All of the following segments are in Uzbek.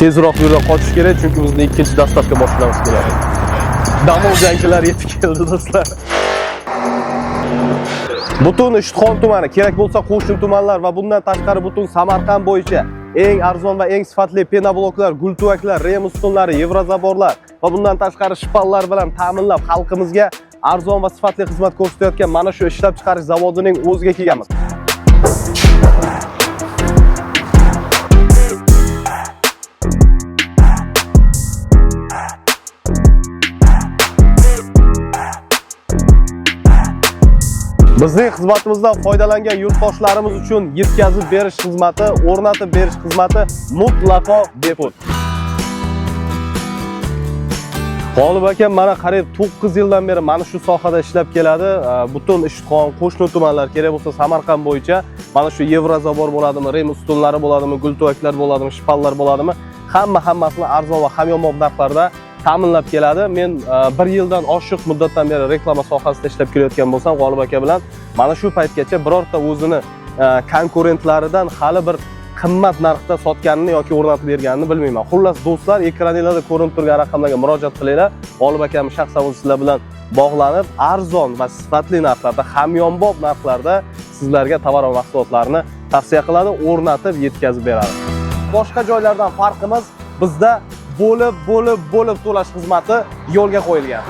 Tezroq yo'ldan qochish kerak, chunki bizning ikkinchi dastavka mashinamiz keladi. Damol jangchilar yetib keldi do'stlar. Butun Ishtixon tumani, kerak bo'lsa qo'shni tumanlar va bundan tashqari butun Samarqand bo'yicha eng arzon va eng sifatli penobloklar, gultuvaklar, rem ustunlari, yevrozaborlar va bundan tashqari shpallar bilan ta'minlab xalqimizga arzon va sifatli xizmat ko'rsatayotgan mana shu ishlab chiqarish zavodining o'ziga kelganmiz. Bizning xizmatimizdan foydalangan yurtdoshlarimiz uchun yetkazib berish xizmati, o'rnatib berish xizmati mutlaqo bepul. G'olib akam mana qariyb 9 yildan beri mana shu sohada ishlab keladi. Butun Ishtixon, qo'shni tumanlar, kerak bo'lsa Samarqand bo'yicha mana shu yevrozabor bo'ladimi, rem ustunlari bo'ladimi, gultuvaklar bo'ladimi, shpallar bo'ladimi, hammasini arzon va hamyonbop narxlarda ta'minlab keladi. Men 1 yildan oshiq muddatdan beri reklama sohasida ishlab kelayotgan bo'lsam, G'olib aka bilan mana shu paytgacha birorta o'zini konkurentlaridan hali bir qimmat narxda sotganini yoki o'rnatib berganini bilmayman. Xullas do'stlar, ekraningizda ko'rinib turgan raqamlarga murojaat qilinglar. G'olib akam shaxsan sizlar bilan bog'lanib, arzon va sifatli narxlarda, hamyonbop narxlarda sizlarga tovar va mahsulotlarni tavsiya qiladi, o'rnatib yetkazib beradi. Boshqa joylardan farqimiz, bizda bo'lib to'lash xizmati yo'lga qo'yilgan.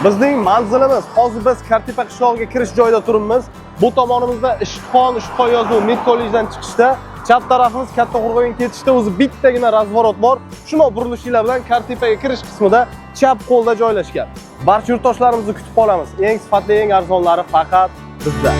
Bizning manzilimiz, hozir biz Kartepa qishlog'iga kirish joyida turibmiz. Bu tomonimizda Ishtixon yozuv Mid kollejdan chiqishda, chap tarafimiz Katta Qo'rg'onga ketishda o'zi bittagina razvorot bor. Shuni burilishlar bilan Kartepaga kirish qismida chap qo'lda joylashgan. Barcha yurtdoshlarimizni kutib qolamiz. Eng sifatli, eng arzonlari faqat bizda.